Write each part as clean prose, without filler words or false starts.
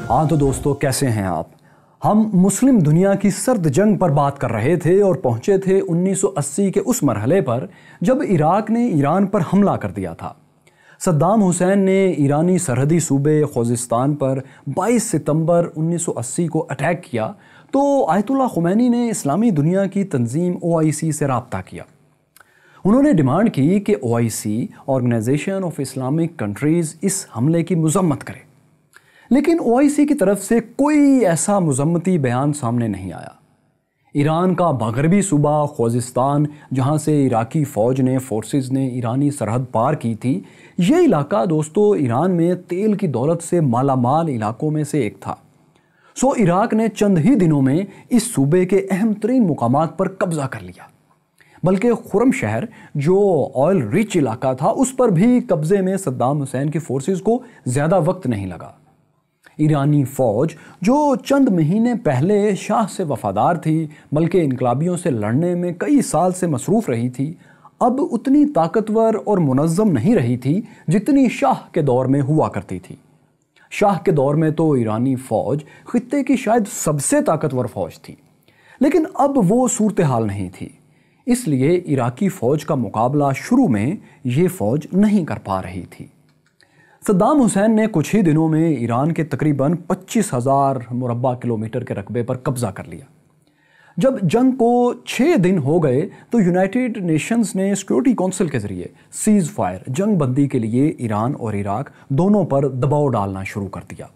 ہاں تو دوستو، کیسے ہیں آپ؟ ہم مسلم دنیا کی سرد جنگ پر بات کر رہے تھے اور پہنچے تھے 1980 کے اس مرحلے پر جب عراق نے ایران پر حملہ کر دیا تھا۔ صدام حسین نے ایرانی سرحدی صوبے خوزستان پر 22 ستمبر 1980 کو اٹیک کیا تو آیت اللہ خمینی نے اسلامی دنیا کی تنظیم OIC سے رابطہ کیا۔ انہوں نے ڈیمانڈ کی کہ OIC organisation of Islamic countries اس حملے کی مذمت کرے، لیکن OIC کی طرف سے کوئی ایسا مذمتی بیان سامنے نہیں آیا۔ ایران کا مغربی صوبہ خوزستان، جہاں سے عراقی فورسز نے ایرانی سرحد پار کی تھی، یہ علاقہ دوستو ایران میں تیل کی دولت سے مالا مال علاقوں میں سے ایک تھا۔ عراق نے چند ہی دنوں میں اس صوبے کے اہم ترین مقامات پر قبضہ کر لیا، بلکہ خرم شہر جو آئل ریچ علاقہ تھا اس پر بھی قبضے میں صدام حسین کی فورسز کو زیادہ وقت نہیں لگا۔ ایرانی فوج جو چند مہینے پہلے شاہ سے وفادار تھی بلکہ انقلابیوں سے لڑنے میں کئی سال سے مصروف رہی تھی، اب اتنی طاقتور اور منظم نہیں رہی تھی جتنی شاہ کے دور میں ہوا کرتی تھی۔ شاہ کے دور میں تو ایرانی فوج خطے کی شاید سب سے طاقتور فوج تھی، لیکن اب وہ صورتحال نہیں تھی، اس لیے عراقی فوج کا مقابلہ شروع میں یہ فوج نہیں کر پا رہی تھی۔ صدام حسین نے کچھ ہی دنوں میں ایران کے تقریباً 25,000 مربع کلومیٹر کے رقبے پر قبضہ کر لیا۔ جب جنگ کو 6 دن ہو گئے تو یونائٹڈ نیشنز نے سیکورٹی کونسل کے ذریعے سیز فائر، جنگ بندی کے لیے ایران اور عراق دونوں پر دباؤ ڈالنا شروع کر دیا۔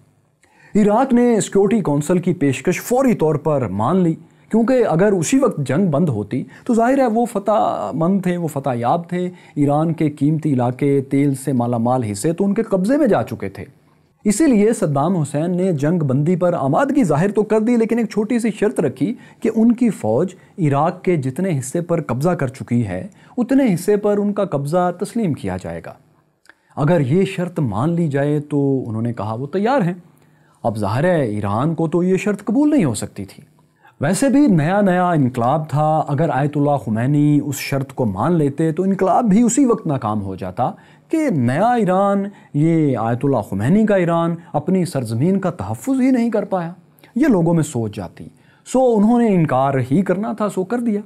عراق نے سیکورٹی کونسل کی پیشکش فوری طور پر مان لی، کیونکہ اگر اسی وقت جنگ بند ہوتی تو ظاہر ہے وہ فتح مند تھے، وہ فتح یاب تھے، ایران کے قیمتی علاقے، تیل سے مالا مال حصے تو ان کے قبضے میں جا چکے تھے۔ اسی لیے صدام حسین نے جنگ بندی پر آمادگی ظاہر تو کر دی، لیکن ایک چھوٹی سی شرط رکھی کہ ان کی فوج عراق کے جتنے حصے پر قبضہ کر چکی ہے اتنے حصے پر ان کا قبضہ تسلیم کیا جائے گا۔ اگر یہ شرط مان لی جائے تو انہوں نے کہا وہ تیار ہیں۔ اب ظاہر ہے ایران کو تو یہ شرط قبول نہیں ہو سکتی تھی۔ ویسے بھی نیا انقلاب تھا، اگر آیت اللہ خمینی اس شرط کو مان لیتے تو انقلاب بھی اسی وقت ناکام ہو جاتا کہ نیا ایران، یہ آیت اللہ خمینی کا ایران، اپنی سرزمین کا تحفظ ہی نہیں کر پایا، یہ لوگوں میں سوچ جاتی۔ انہوں نے انکار ہی کرنا تھا، کر دیا۔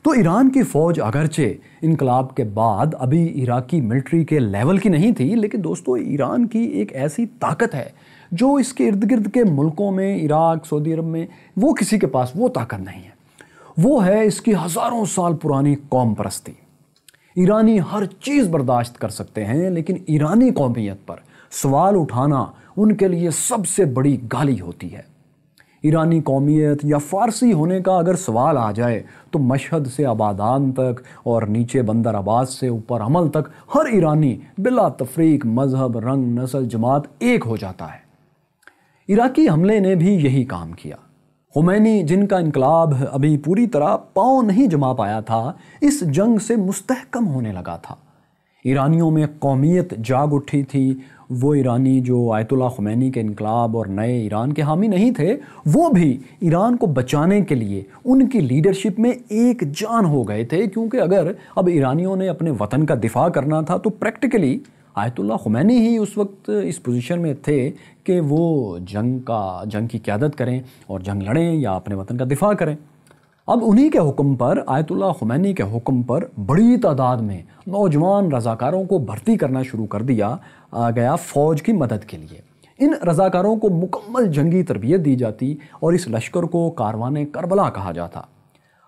تو ایران کی فوج اگرچہ انقلاب کے بعد ابھی عراقی ملٹری کے لیول کی نہیں تھی، لیکن دوستو ایران کی ایک ایسی طاقت ہے جو اس کے ارد گرد کے ملکوں میں، عراق، سعودی عرب میں، وہ کسی کے پاس وہ طاقت نہیں ہے۔ وہ ہے اس کی ہزاروں سال پرانی قوم پرستی۔ ایرانی ہر چیز برداشت کر سکتے ہیں، لیکن ایرانی قومیت پر سوال اٹھانا ان کے لیے سب سے بڑی گالی ہوتی ہے۔ ایرانی قومیت یا فارسی ہونے کا اگر سوال آ جائے تو مشہد سے آبادان تک اور نیچے بندر عباس سے اوپر عمل تک ہر ایرانی بلا تفریق مذہب، رنگ، نسل، جماعت ایک ہو جاتا ہے۔ عراقی حملے نے بھی یہی کام کیا۔ خمینی، جن کا انقلاب ابھی پوری طرح پاؤں نہیں جما پایا تھا، اس جنگ سے مستحکم ہونے لگا تھا۔ ایرانیوں میں قومیت جاگ اٹھی تھی۔ وہ ایرانی جو آیت اللہ خمینی کے انقلاب اور نئے ایران کے حامی نہیں تھے، وہ بھی ایران کو بچانے کے لیے ان کی لیڈرشپ میں ایک جان ہو گئے تھے، کیونکہ اگر اب ایرانیوں نے اپنے وطن کا دفاع کرنا تھا تو پریکٹیکلی آیت اللہ خمینی ہی اس وقت اس پوزیشن میں تھے کہ وہ جنگ کی قیادت کریں اور جنگ لڑیں یا اپنے وطن کا دفاع کریں۔ اب انہی کے حکم پر، آیت اللہ خمینی کے حکم پر بڑی تعداد میں نوجوان رضاکاروں کو بھرتی کرنا شروع کر دیا گیا فوج کی مدد کے لیے۔ ان رضاکاروں کو مکمل جنگی تربیت دی جاتی اور اس لشکر کو کاروان کربلا کہا جاتا۔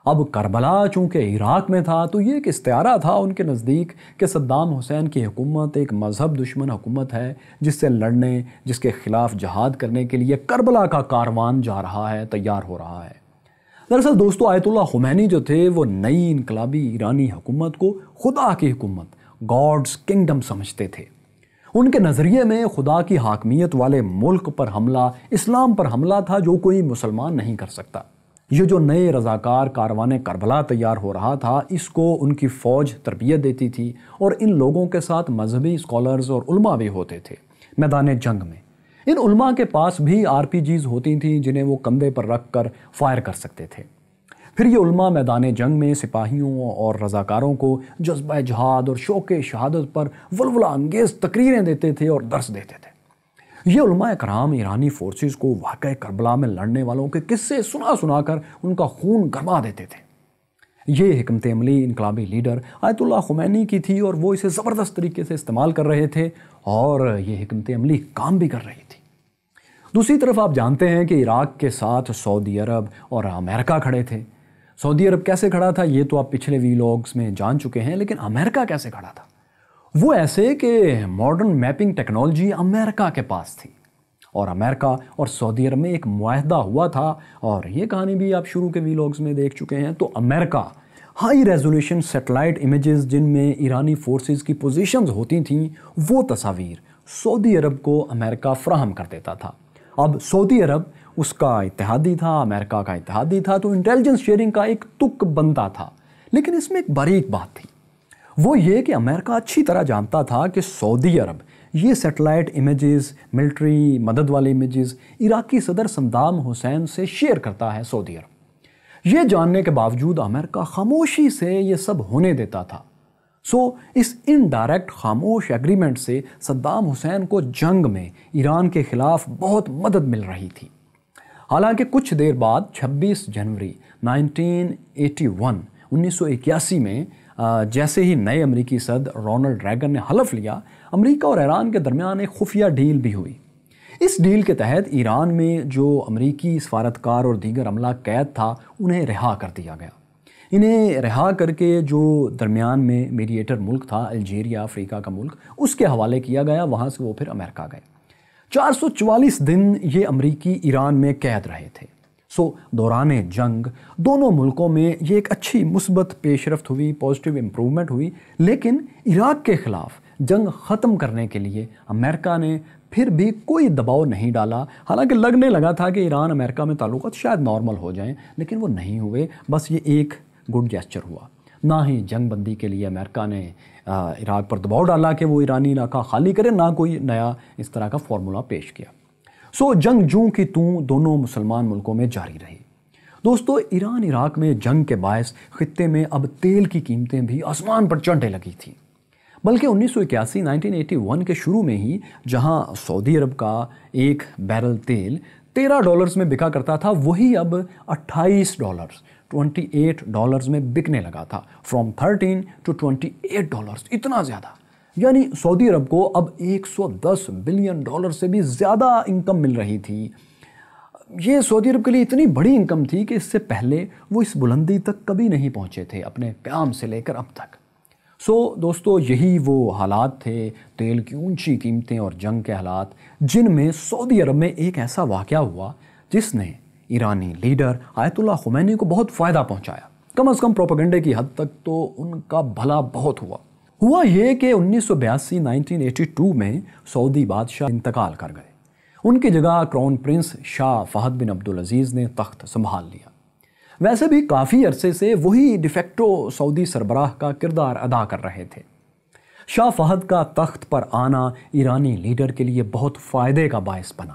اب کربلا چونکہ عراق میں تھا تو یہ ایک استعارہ تھا ان کے نزدیک کہ صدام حسین کی حکومت ایک مذہب دشمن حکومت ہے، جس سے لڑنے، جس کے خلاف جہاد کرنے کے لیے کربلا کا کاروان جا رہا ہے، تیار ہو رہا ہے۔ دراصل دوستو آیت اللہ خمینی جو تھے وہ نئی انقلابی ایرانی حکومت کو خدا کی حکومت، گاڈز کنگڈم سمجھتے تھے۔ ان کے نظریے میں خدا کی حاکمیت والے ملک پر حملہ اسلام پر حملہ تھا جو کوئی مسلمان نہیں کر سکتا۔ یہ جو نئے رضاکار کاروان کربلا تیار ہو رہا تھا، اس کو ان کی فوج تربیت دیتی تھی اور ان لوگوں کے ساتھ مذہبی اسکالرز اور علماء بھی ہوتے تھے میدان جنگ میں۔ ان علماء کے پاس بھی RPGs ہوتی تھیں جنہیں وہ کندھے پر رکھ کر فائر کر سکتے تھے۔ پھر یہ علماء میدان جنگ میں سپاہیوں اور رضاکاروں کو جذبہ جہاد اور شوق شہادت پر ولولہ انگیز تقریریں دیتے تھے اور درس دیتے تھے۔ یہ علماء کرام ایرانی فورسز کو واقعہ کربلا میں لڑنے والوں کے قصے سنا سنا کر ان کا خون گرما دیتے تھے۔ یہ حکمت عملی انقلابی لیڈر آیت اللہ خمینی کی تھی اور وہ اسے زبردست طریقے سے استعمال کر رہے تھے اور یہ حکمت عملی کام بھی کر رہی تھی۔ دوسری طرف آپ جانتے ہیں کہ عراق کے ساتھ سعودی عرب اور امریکہ کھڑے تھے۔ سعودی عرب کیسے کھڑا تھا یہ تو آپ پچھلے ویلاگز میں جان چکے ہیں، لیکن امریکہ کیسے کھڑا تھا؟ وہ ایسے کہ ماڈرن میپنگ ٹیکنالوجی امریکہ کے پاس تھی اور امریکہ اور سعودی عرب میں ایک معاہدہ ہوا تھا، اور یہ کہانی بھی آپ شروع کے ویلاگز میں دیکھ چکے ہیں۔ تو امریکہ ہائی ریزولوشن سیٹلائٹ امیجز جن میں ایرانی فورسز کی پوزیشنز ہوتی تھیں، وہ تصاویر سعودی عرب کو امریکہ فراہم کر دیتا تھا۔ اب سعودی عرب اس کا اتحادی تھا، امریکہ کا اتحادی تھا، تو انٹیلیجنس شیئرنگ کا ایک تک بنتا تھا۔ لیکن اس میں ایک باریک بات تھی، وہ یہ کہ امریکہ اچھی طرح جانتا تھا کہ سعودی عرب یہ سیٹلائٹ امیجز، ملٹری مدد والے امیجز عراقی صدر صدام حسین سے شیئر کرتا ہے سعودی عرب۔ یہ جاننے کے باوجود امریکہ خاموشی سے یہ سب ہونے دیتا تھا۔ اس انڈائریکٹ خاموش ایگریمنٹ سے صدام حسین کو جنگ میں ایران کے خلاف بہت مدد مل رہی تھی۔ حالانکہ کچھ دیر بعد 26 جنوری 1981 میں جیسے ہی نئے امریکی صدر رونلڈ ریگن نے حلف لیا، امریکہ اور ایران کے درمیان ایک خفیہ ڈیل بھی ہوئی۔ اس ڈیل کے تحت ایران میں جو امریکی سفارتکار اور دیگر عملہ قید تھا انہیں رہا کر دیا گیا۔ انہیں رہا کر کے جو درمیان میں میڈیٹر ملک تھا، الجیریا، افریقہ کا ملک، اس کے حوالے کیا گیا، وہاں سے وہ پھر امریکہ گئے۔ 444 دن یہ امریکی ایران میں قید رہے تھے۔ دوران جنگ دونوں ملکوں میں یہ ایک اچھی مثبت پیش رفت ہوئی، پازیٹیو امپرومنٹ ہوئی، لیکن عراق کے خلاف جنگ ختم کرنے کے لیے امریکہ نے پھر بھی کوئی دباؤ نہیں ڈالا۔ حالانکہ لگنے لگا تھا کہ ایران امریکہ میں تعلقات شاید نارمل ہو جائیں، لیکن وہ نہیں ہوئے۔ بس یہ ایک گڈ جیسچر ہوا۔ نہ ہی جنگ بندی کے لیے امریکہ نے عراق پر دباؤ ڈالا کہ وہ ایرانی علاقہ خالی کرے، نہ کوئی نیا اس طرح کا فارمولا پیش کیا۔ جنگ جوں کی توں دونوں مسلمان ملکوں میں جاری رہی۔ دوستو، ایران عراق میں جنگ کے باعث خطے میں اب تیل کی قیمتیں بھی آسمان پر چڑھنے لگی تھیں۔ بلکہ 1981 کے شروع میں ہی جہاں سعودی عرب کا ایک بیرل تیل $13 میں بکا کرتا تھا، وہی اب $28 میں بکنے لگا تھا۔ فرام 13 to $28، اتنا زیادہ۔ یعنی سعودی عرب کو اب $110 بلین سے بھی زیادہ انکم مل رہی تھی۔ یہ سعودی عرب کے لیے اتنی بڑی انکم تھی کہ اس سے پہلے وہ اس بلندی تک کبھی نہیں پہنچے تھے اپنے قیام سے لے کر اب تک۔ دوستو، یہی وہ حالات تھے، تیل کی اونچی قیمتیں اور جنگ کے حالات، جن میں سعودی عرب میں ایک ایسا واقعہ ہوا جس نے ایرانی لیڈر آیت اللہ خمینی کو بہت فائدہ پہنچایا۔ کم از کم پروپیگنڈے کی حد تک تو ان کا بھلا بہت ہوا یہ کہ 1982 میں سعودی بادشاہ انتقال کر گئے۔ ان کی جگہ کراؤن پرنس شاہ فہد بن عبدالعزیز نے تخت سنبھال لیا۔ ویسے بھی کافی عرصے سے وہی ڈیفیکٹو سعودی سربراہ کا کردار ادا کر رہے تھے۔ شاہ فہد کا تخت پر آنا ایرانی لیڈر کے لیے بہت فائدے کا باعث بنا۔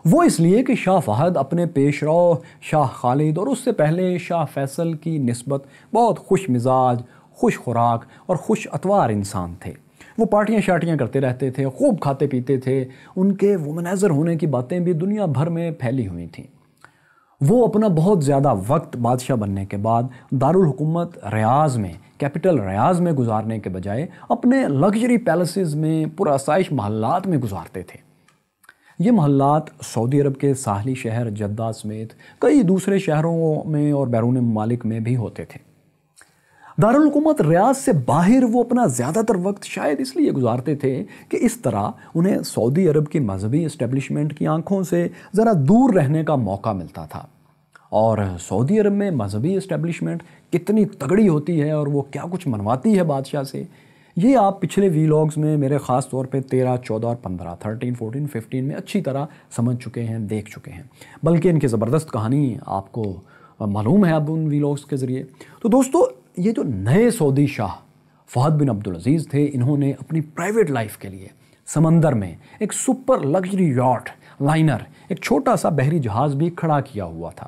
وہ اس لیے کہ شاہ فہد اپنے پیش رو شاہ خالد اور اس سے پہلے شاہ فیصل کی نسبت بہت خوش مزاج، خوش خوراک اور خوش اتوار انسان تھے۔ وہ پارٹیاں شارٹیاں کرتے رہتے تھے، خوب کھاتے پیتے تھے۔ ان کے وومنائزر ہونے کی باتیں بھی دنیا بھر میں پھیلی ہوئی تھیں۔ وہ اپنا بہت زیادہ وقت بادشاہ بننے کے بعد دارالحکومت ریاض میں، کیپٹل ریاض میں گزارنے کے بجائے اپنے لگژری پیلسز میں، پرآسائش محلات میں گزارتے تھے۔ یہ محلات سعودی عرب کے ساحلی شہر جدہ سمیت کئی دوسرے شہروں میں اور بیرون ممالک میں بھی ہوتے تھے۔ دارالحکومت ریاض سے باہر وہ اپنا زیادہ تر وقت شاید اس لیے گزارتے تھے کہ اس طرح انہیں سعودی عرب کی مذہبی اسٹیبلشمنٹ کی آنکھوں سے ذرا دور رہنے کا موقع ملتا تھا۔ اور سعودی عرب میں مذہبی اسٹیبلشمنٹ کتنی تگڑی ہوتی ہے اور وہ کیا کچھ منواتی ہے بادشاہ سے، یہ آپ پچھلے ویلاگز میں میرے خاص طور پہ 13، 14 اور 15، 13، 14، 15 میں اچھی طرح سمجھ چکے ہیں، دیکھ چکے ہیں۔ بلکہ ان کی زبردست کہانی آپ کو معلوم ہے اب ان ویلاگز کے ذریعے۔ تو دوستو، یہ جو نئے سعودی شاہ فہد بن عبدالعزیز تھے، انہوں نے اپنی پرائیویٹ لائف کے لیے سمندر میں ایک سپر لگژری یاٹ لائنر، ایک چھوٹا سا بحری جہاز بھی کھڑا کیا ہوا تھا۔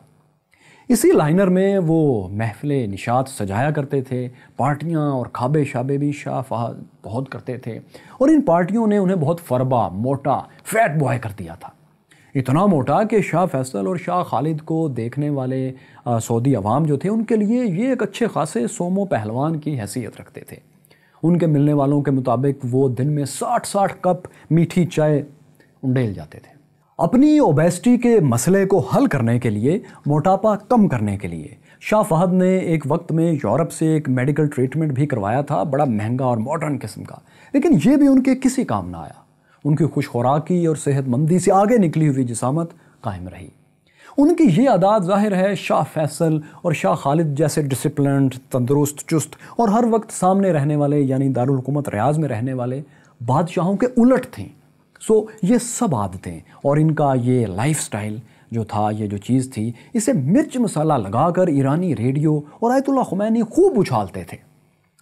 اسی لائنر میں وہ محفل نشاط سجایا کرتے تھے، پارٹیاں اور کھابے شابے بھی شاہ فہد بہت کرتے تھے، اور ان پارٹیوں نے انہیں بہت فربا، موٹا، فیٹ بوائے کر دیا تھا، اتنا موٹا کہ شاہ فیصل اور شاہ خالد کو دیکھنے والے سعودی عوام جو تھے ان کے لیے یہ ایک اچھے خاصے سومو پہلوان کی حیثیت رکھتے تھے۔ ان کے ملنے والوں کے مطابق وہ دن میں 60 کپ میٹھی چائے انڈیل جاتے تھے۔ اپنی اوبیسٹی کے مسئلے کو حل کرنے کے لیے، موٹاپا کم کرنے کے لیے، شاہ فہد نے ایک وقت میں یورپ سے ایک میڈیکل ٹریٹمنٹ بھی کروایا تھا، بڑا مہنگا اور ماڈرن قسم کا، لیکن یہ بھی ان کے کسی کام نہ آیا۔ ان کی خوش خوراکی اور صحت مندی سے آگے نکلی ہوئی جسامت قائم رہی۔ ان کی یہ عادات ظاہر ہے شاہ فیصل اور شاہ خالد جیسے ڈسپلنڈ، تندرست، چست اور ہر وقت سامنے رہنے والے یعنی دارالحکومت ریاض میں رہنے والے بادشاہوں کے الٹ تھیں۔ یہ سب عادتیں اور ان کا یہ لائف سٹائل جو تھا، یہ جو چیز تھی، اسے مرچ مسالہ لگا کر ایرانی ریڈیو اور آیت اللہ خمینی خوب اچھالتے تھے۔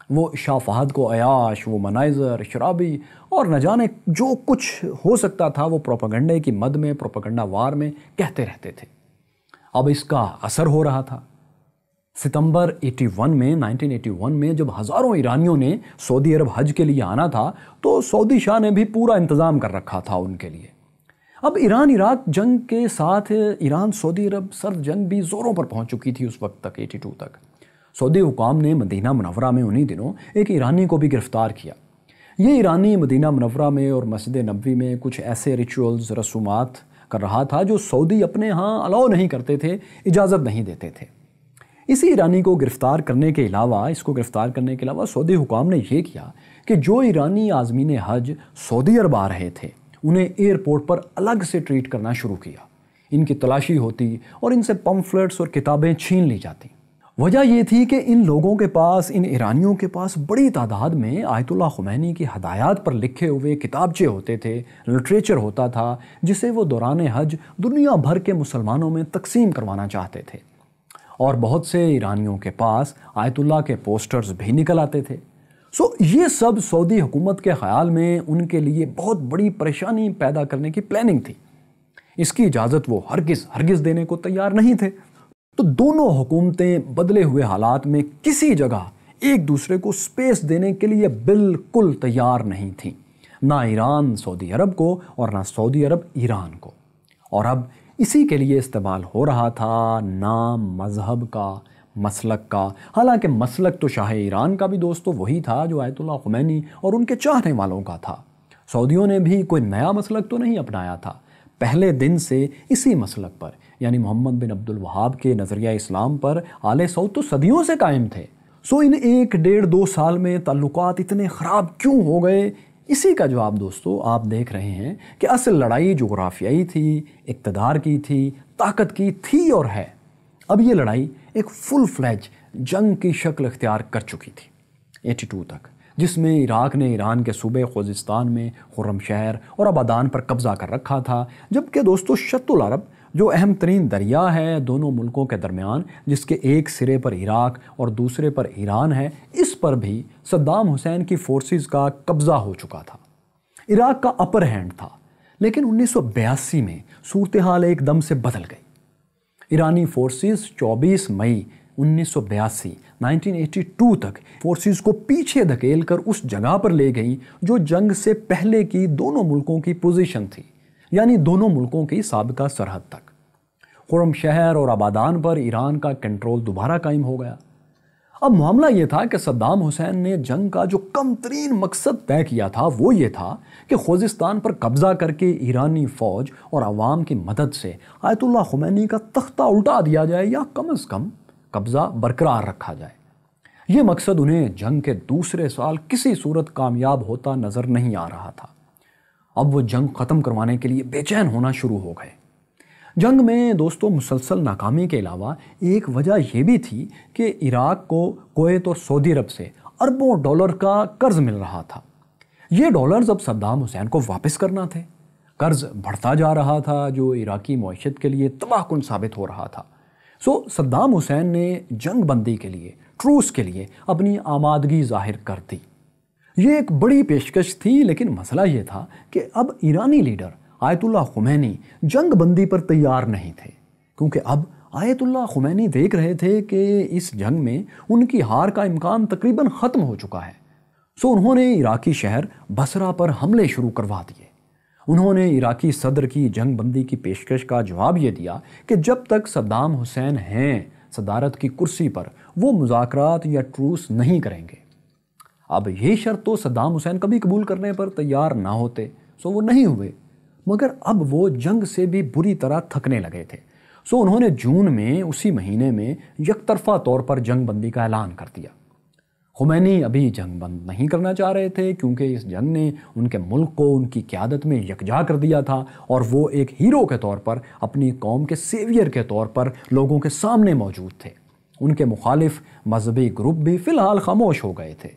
وہ شاہ فہد کو عیاش، وہ منائزر، شرابی اور نہ جانے جو کچھ ہو سکتا تھا وہ پروپیگنڈے کی مد میں، پروپیگنڈا وار میں کہتے رہتے تھے۔ اب اس کا اثر ہو رہا تھا۔ ستمبر 1981 میں جب ہزاروں ایرانیوں نے سعودی عرب حج کے لیے آنا تھا تو سعودی شاہ نے بھی پورا انتظام کر رکھا تھا ان کے لیے۔ اب ایران عراق جنگ کے ساتھ ایران سعودی عرب سرد جنگ بھی زوروں پر پہنچ چکی تھی اس وقت تک، 82 تک۔ سعودی حکام نے مدینہ منورہ میں انہی دنوں ایک ایرانی کو بھی گرفتار کیا۔ یہ ایرانی مدینہ منورہ میں اور مسجد نبوی میں کچھ ایسے ریچولز، رسومات کر رہا تھا جو سعودی اپنے ہاں الاؤ نہیں کرتے تھے، اجازت نہیں دیتے تھے۔ اسی ایرانی کو گرفتار کرنے کے علاوہ سعودی حکام نے یہ کیا کہ جو ایرانی عازمین حج سعودی عرب آ رہے تھے انہیں ایئرپورٹ پر الگ سے ٹریٹ کرنا شروع کیا۔ ان کی تلاشی ہوتی اور ان سے پمفلٹس اور کتابیں چھین لی جاتی۔ وجہ یہ تھی کہ ان لوگوں کے پاس، ان ایرانیوں کے پاس بڑی تعداد میں آیت اللہ خمینی کی ہدایات پر لکھے ہوئے کتابچے ہوتے تھے، لٹریچر ہوتا تھا جسے وہ دوران حج دنیا بھر کے مسلمانوں میں تقسیم کروانا چاہتے تھے، اور بہت سے ایرانیوں کے پاس آیت اللہ کے پوسٹرز بھی نکل آتے تھے۔ یہ سب سعودی حکومت کے خیال میں ان کے لیے بہت بڑی پریشانی پیدا کرنے کی پلاننگ تھی۔ اس کی اجازت وہ ہرگز دینے کو تیار نہیں تھے۔ تو دونوں حکومتیں بدلے ہوئے حالات میں کسی جگہ ایک دوسرے کو سپیس دینے کے لیے بالکل تیار نہیں تھیں، نہ ایران سعودی عرب کو اور نہ سعودی عرب ایران کو۔ اور اب اسی کے لیے استعمال ہو رہا تھا نام، مذہب کا، مسلک کا۔ حالانکہ مسلک تو شاہ ایران کا بھی دوستو وہی تھا جو آیت اللہ خمینی اور ان کے چاہنے والوں کا تھا۔ سعودیوں نے بھی کوئی نیا مسلک تو نہیں اپنایا تھا، پہلے دن سے اسی مسلک پر یعنی محمد بن عبد الوہاب کے نظریہ اسلام پر آل سعود تو صدیوں سے قائم تھے۔ ان 1-1.5-2 سال میں تعلقات اتنے خراب کیوں ہو گئے؟ اسی کا جواب دوستو آپ دیکھ رہے ہیں کہ اصل لڑائی جغرافیائی تھی، اقتدار کی تھی، طاقت کی تھی اور ہے۔ اب یہ لڑائی ایک فل فلیج جنگ کی شکل اختیار کر چکی تھی 82 تک، جس میں عراق نے ایران کے صوبے خوزستان میں خرم شہر اور آبادان پر قبضہ کر رکھا تھا، جبکہ دوستو شط العرب جو اہم ترین دریا ہے دونوں ملکوں کے درمیان، جس کے ایک سرے پر عراق اور دوسرے پر ایران ہے، اس پر بھی صدام حسین کی فورسز کا قبضہ ہو چکا تھا۔ عراق کا اپر ہینڈ تھا، لیکن 1982 میں صورتحال ایک دم سے بدل گئی۔ ایرانی فورسز 24 مئی 1982 تک فورسز کو پیچھے دھکیل کر اس جگہ پر لے گئی جو جنگ سے پہلے کی دونوں ملکوں کی پوزیشن تھی، یعنی دونوں ملکوں کی سابقہ سرحد تک۔ خرم شہر اور آبادان پر ایران کا کنٹرول دوبارہ قائم ہو گیا۔ اب معاملہ یہ تھا کہ صدام حسین نے جنگ کا جو کم ترین مقصد طے کیا تھا وہ یہ تھا کہ خوزستان پر قبضہ کر کے ایرانی فوج اور عوام کی مدد سے آیت اللہ خمینی کا تختہ الٹا دیا جائے یا کم از کم قبضہ برقرار رکھا جائے۔ یہ مقصد انہیں جنگ کے دوسرے سال کسی صورت کامیاب ہوتا نظر نہیں آ رہا تھا۔ اب وہ جنگ ختم کروانے کے لیے بے چین ہونا شروع ہو گئے۔ جنگ میں دوستو مسلسل ناکامی کے علاوہ ایک وجہ یہ بھی تھی کہ عراق کو کویت اور سعودی عرب سے اربوں ڈالر کا قرض مل رہا تھا۔ یہ ڈالرز اب صدام حسین کو واپس کرنا تھے۔ قرض بڑھتا جا رہا تھا جو عراقی معیشت کے لیے تباہ کن ثابت ہو رہا تھا۔ صدام حسین نے جنگ بندی کے لیے، ٹروس کے لیے اپنی آمادگی ظاہر کر دی۔ یہ ایک بڑی پیشکش تھی، لیکن مسئلہ یہ تھا کہ اب ایرانی لیڈر آیت اللہ خمینی جنگ بندی پر تیار نہیں تھے، کیونکہ اب آیت اللہ خمینی دیکھ رہے تھے کہ اس جنگ میں ان کی ہار کا امکان تقریباً ختم ہو چکا ہے، سو انہوں نے عراقی شہر بصرہ پر حملے شروع کروا دیے۔ انہوں نے عراقی صدر کی جنگ بندی کی پیشکش کا جواب یہ دیا کہ جب تک صدام حسین ہیں صدارت کی کرسی پر وہ مذاکرات یا ٹروس نہیں کریں گے۔ اب یہ شرط تو صدام حسین کبھی قبول کرنے پر تیار نہ ہوتے، سو وہ نہیں ہوئے، مگر اب وہ جنگ سے بھی بری طرح تھکنے لگے تھے، سو انہوں نے جون میں اسی مہینے میں یک طرفہ طور پر جنگ بندی کا اعلان کر دیا۔ خمینی ابھی جنگ بند نہیں کرنا چاہ رہے تھے کیونکہ اس جنگ نے ان کے ملک کو ان کی قیادت میں یکجا کر دیا تھا اور وہ ایک ہیرو کے طور پر اپنی قوم کے سیویئر کے طور پر لوگوں کے سامنے موجود تھے۔ ان کے مخالف مذہبی گروپ بھی فی الحال خاموش ہو گئے تھے،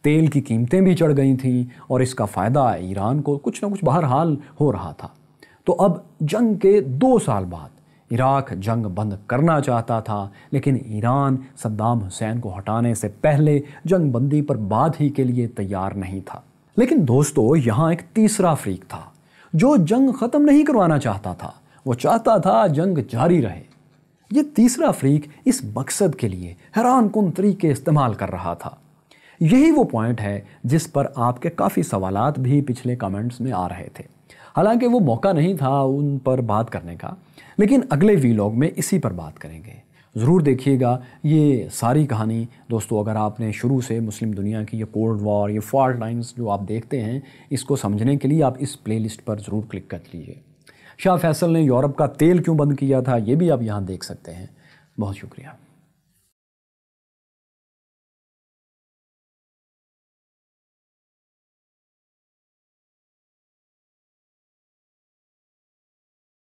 تیل کی قیمتیں بھی چڑھ گئی تھیں اور اس کا فائدہ ایران کو کچھ نہ کچھ بہرحال ہو رہا تھا۔ تو اب جنگ کے 2 سال بعد عراق جنگ بند کرنا چاہتا تھا، لیکن ایران صدام حسین کو ہٹانے سے پہلے جنگ بندی پر بات ہی کے لیے تیار نہیں تھا۔ لیکن دوستو، یہاں ایک تیسرا فریق تھا جو جنگ ختم نہیں کروانا چاہتا تھا، وہ چاہتا تھا جنگ جاری رہے۔ یہ تیسرا فریق اس مقصد کے لیے حیران کن طریقے استعمال کر رہا تھا۔ یہی وہ پوائنٹ ہے جس پر آپ کے کافی سوالات بھی پچھلے کمنٹس میں آ رہے تھے، حالانکہ وہ موقع نہیں تھا ان پر بات کرنے کا، لیکن اگلے ویلاگ میں اسی پر بات کریں گے۔ ضرور دیکھیے گا یہ ساری کہانی۔ دوستو، اگر آپ نے شروع سے مسلم دنیا کی یہ کولڈ وار، یہ فالٹ لائنز جو آپ دیکھتے ہیں، اس کو سمجھنے کے لیے آپ اس پلے لسٹ پر ضرور کلک کر لیجیے۔ شاہ فیصل نے یورپ کا تیل کیوں بند کیا تھا، یہ بھی آپ یہاں دیکھ سکتے ہیں۔ بہت شکریہ۔